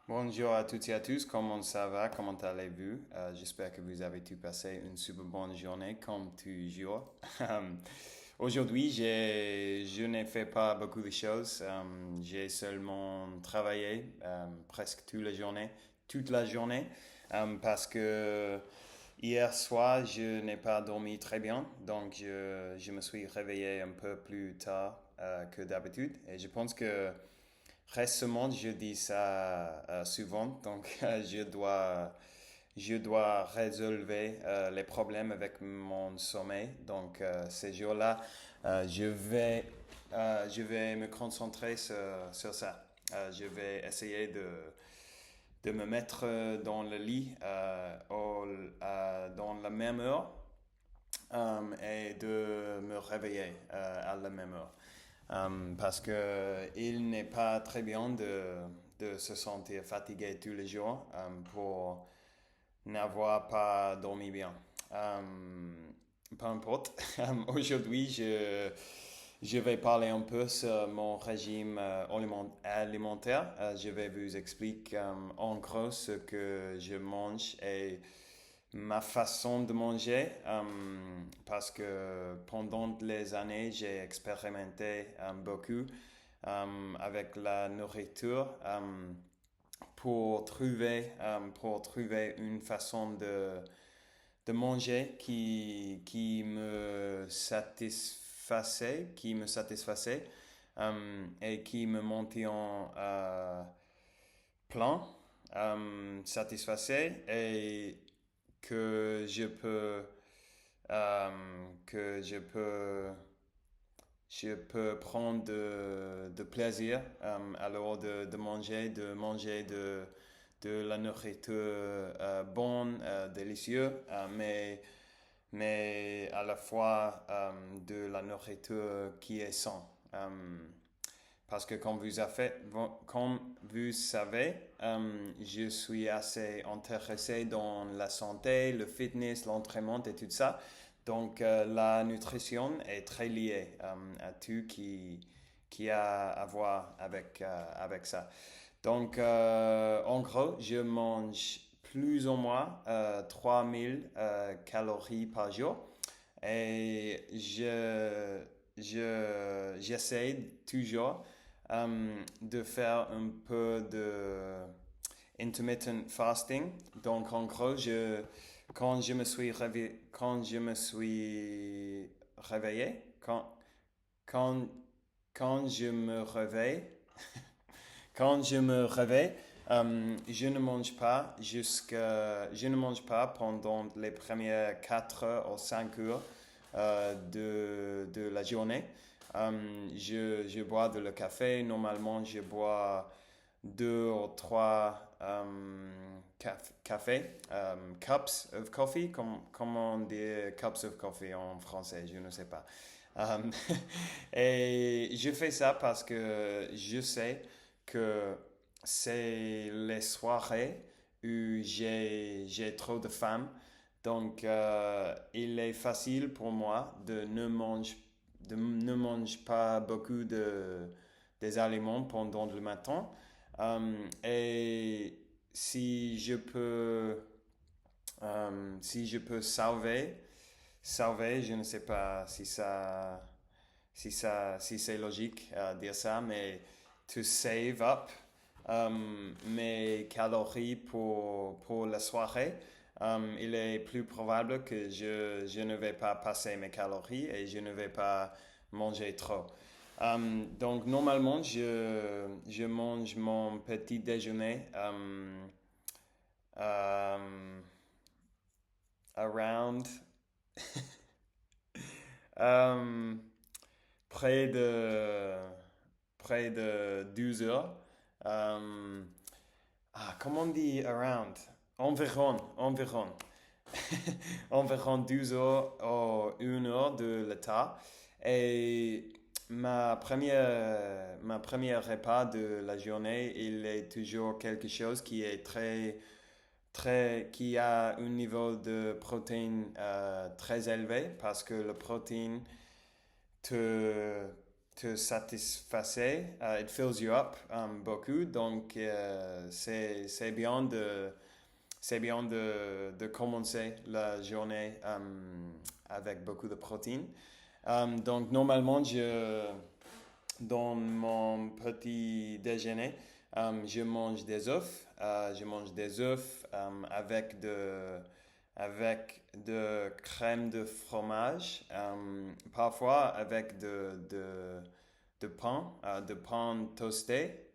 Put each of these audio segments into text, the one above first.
Bonjour à toutes et à tous, comment ça va, comment allez-vous? J'espère que vous avez tous passé une super bonne journée comme toujours. Aujourd'hui, je n'ai fait pas beaucoup de choses. J'ai seulement travaillé presque toute la journée, parce que hier soir, je n'ai pas dormi très bien, donc je me suis réveillé un peu plus tard que d'habitude. Et je pense que récemment, je dis ça souvent, donc je dois résolver les problèmes avec mon sommeil. Donc ces jours-là, je vais me concentrer sur ça. Je vais essayer de me mettre dans le lit dans la même heure et de me réveiller à la même heure. Parce que il n'est pas très bien de se sentir fatigué tous les jours pour n'avoir pas dormi bien. Peu importe. Aujourd'hui, je vais parler un peu sur mon régime alimentaire. Je vais vous expliquer en gros ce que je mange et ma façon de manger, parce que pendant les années, j'ai expérimenté beaucoup avec la nourriture pour trouver une façon de manger qui me satisfaisait et qui me montait en plein, satisfaisait et que je peux que je peux prendre de plaisir alors de manger de la nourriture bonne, délicieuse, mais à la fois de la nourriture qui est saine. Parce que comme vous savez, je suis assez intéressé dans la santé, le fitness, l'entraînement et tout ça. Donc, la nutrition est très liée à tout qui a à voir avec ça. Donc, en gros, je mange plus ou moins 3000 calories par jour et j'essaie toujours de faire un peu de intermittent fasting. Donc, en gros, quand je me suis réveillé, quand, quand je me réveille, quand je me réveille, je ne mange pas pendant les premières 4 heures ou 5 heures de la journée. Je bois de le café. Normalement, je bois deux ou trois cafés, cups of coffee, comment on dit cups of coffee en français, je ne sais pas. Um, et je fais ça parce que je sais que c'est les soirées où j'ai trop de faim. Donc, il est facile pour moi de ne manger pas beaucoup des aliments pendant le matin. Et si je peux, si je peux sauver, je ne sais pas si c'est logique à dire ça, mais to save up mes calories pour la soirée, il est plus probable que je ne vais pas passer mes calories et je ne vais pas manger trop. Donc, normalement, je mange mon petit déjeuner um, around um, près de, près de 12 heures. Um, comment on dit around? Environ. Environ 12 heures ou 1 heure de l'état. Et ma première repas de la journée, il est toujours quelque chose qui est qui a un niveau de protéines très élevé parce que le protéine te, te satisfaisait, it fills you up beaucoup. Donc, c'est bien de commencer la journée avec beaucoup de protéines. Donc, normalement, dans mon petit déjeuner, je mange des œufs. Je mange des œufs avec de crème de fromage, parfois avec de pain toasté,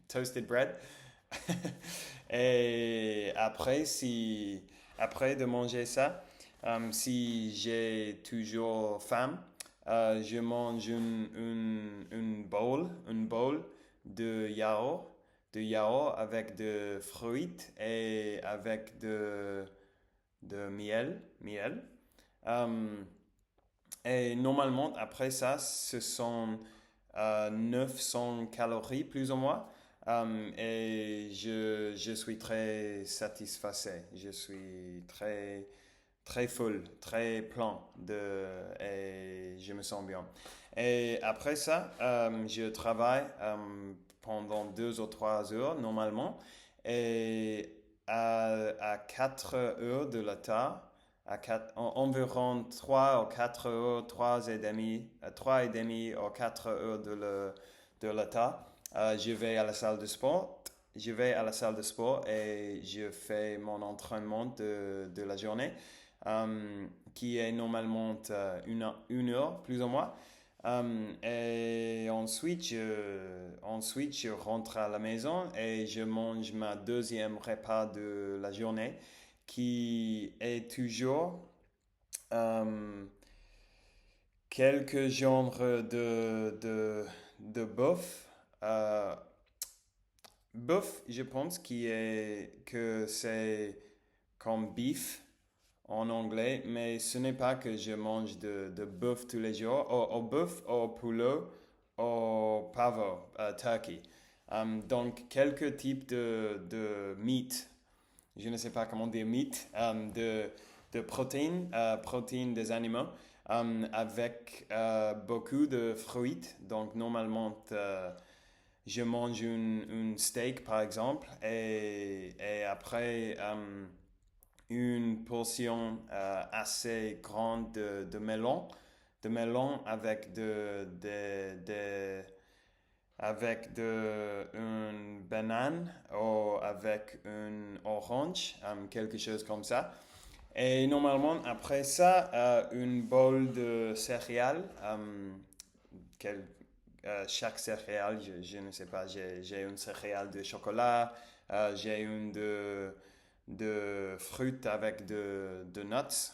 toasted bread. Et après de manger ça, si j'ai toujours faim, je mange une bowl de yaourt avec de fruits et avec de miel. Euh, et normalement, après ça, ce sont 900 calories plus ou moins. Et je suis très satisfait. Je suis très full, très plein et je me sens bien. Et après ça, je travaille pendant 2 ou 3 heures normalement. Et à 4 heures de la tard, environ 3 ou 4 heures, 3 et demi ou 4 heures de la tard, je vais à la salle de sport. Je vais à la salle de sport et je fais mon entraînement de la journée, qui est normalement une heure plus ou moins. Et ensuite, je rentre à la maison et je mange ma deuxième repas de la journée, qui est toujours euh, quelques genres de boeuf. Euh, Boeuf, je pense que c'est comme beef en anglais, mais ce n'est pas que je mange de bœuf tous les jours, au bœuf, au poulet, au pavo, turkey. Donc, quelques types de meat, je ne sais pas comment dire meat, de protéines des animaux, avec beaucoup de fruits. Donc, normalement, je mange une steak, par exemple, et après une portion assez grande de melon avec une banane ou avec une orange, quelque chose comme ça. Et normalement, après ça, une bowl de céréales, quel- chaque céréale, je ne sais pas, j'ai une céréale de chocolat, j'ai une de fruits avec de nuts.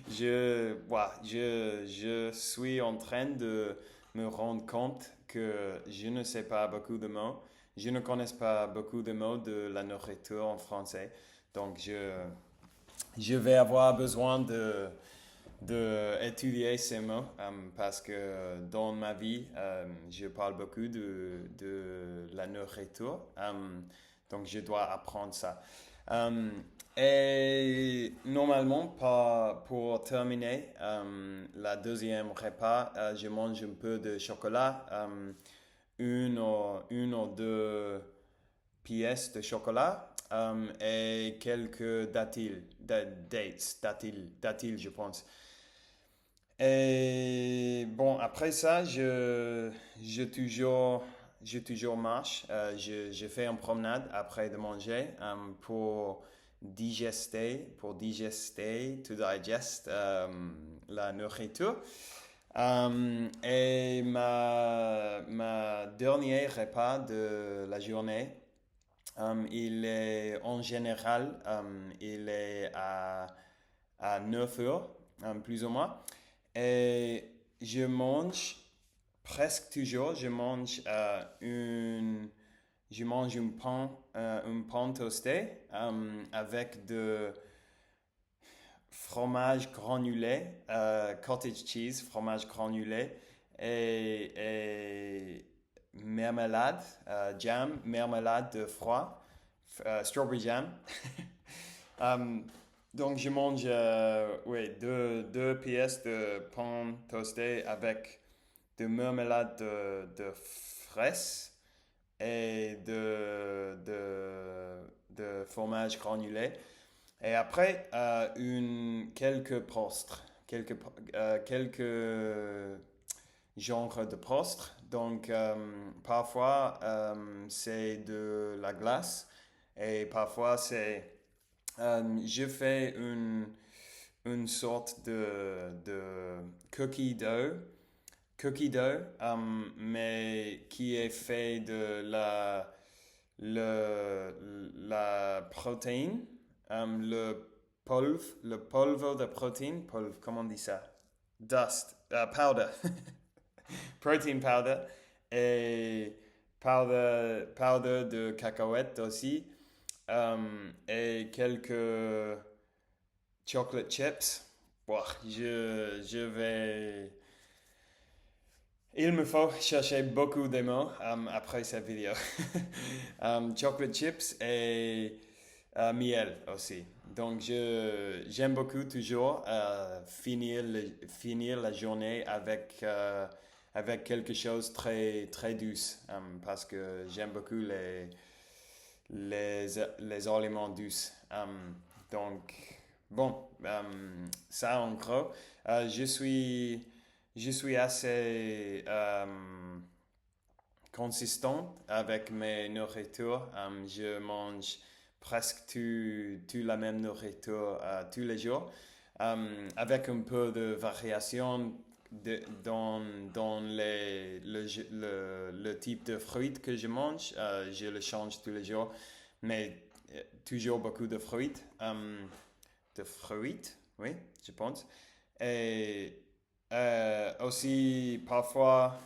Je suis en train de me rendre compte que je ne sais pas beaucoup de mots. Je ne connais pas beaucoup de mots de la nourriture en français. Donc, je vais avoir besoin de étudier ces mots, parce que dans ma vie, je parle beaucoup de la nourriture. Donc, je dois apprendre ça. Euh, et normalement, pour terminer la deuxième repas, je mange un peu de chocolat, une ou deux pièces de chocolat, et quelques datilles, je pense. Et bon, après ça, je, je toujours marche. Je fais une promenade après de manger, to digest la nourriture. Et ma dernier repas de la journée, il est en général, il est à 9 heures, plus ou moins. Et je mange presque toujours, je mange un pain toasté, avec de fromage granulé, cottage cheese, fromage granulé et marmelade, marmelade de froid, strawberry jam. Um, Donc, je mange deux pièces de pain toasté avec de marmelade de fraises et de fromage granulé. Et après, quelques prostres, quelques genres de prostres. Donc, parfois, c'est de la glace et parfois, je fais une sorte de cookie dough, mais qui est fait de la protéine, le polvo de protéine, comment on dit ça? Dust, powder, protein powder, et powder de cacahuètes aussi, et quelques chocolate chips. Bon, je vais. Il me faut chercher beaucoup de mots après cette vidéo. Chocolate chips et miel aussi. Donc, j'aime beaucoup toujours finir la journée avec quelque chose de très, très douce parce que j'aime beaucoup les aliments douces. Donc, bon, ça en gros, je suis assez consistant avec mes nourritures. Je mange presque tout la même nourriture tous les jours, avec un peu de variation dans le type de fruits que je mange. Je le change tous les jours, mais toujours beaucoup de fruits, oui, je pense. Et aussi, parfois,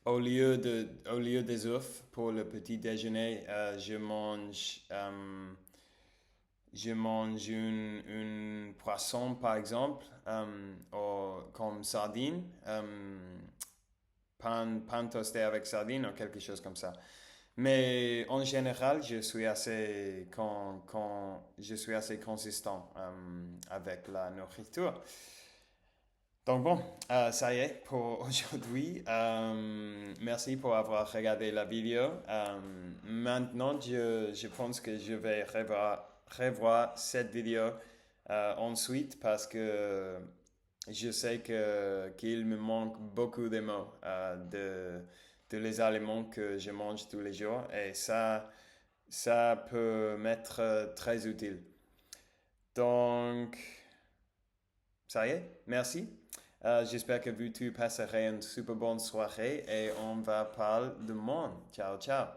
au lieu des œufs pour le petit déjeuner, je mange une poisson, par exemple, comme sardine, pain toasté avec sardine ou quelque chose comme ça. Mais en général, je suis assez consistant avec la nourriture. Donc bon, ça y est pour aujourd'hui. Merci pour avoir regardé la vidéo. Maintenant, je pense que je vais revoir cette vidéo ensuite parce que je sais qu'il me manque beaucoup de mots de les aliments que je mange tous les jours et ça peut m'être très utile. Donc, ça y est, merci. J'espère que vous passerez une super bonne soirée et on va parler de monde. Ciao, ciao.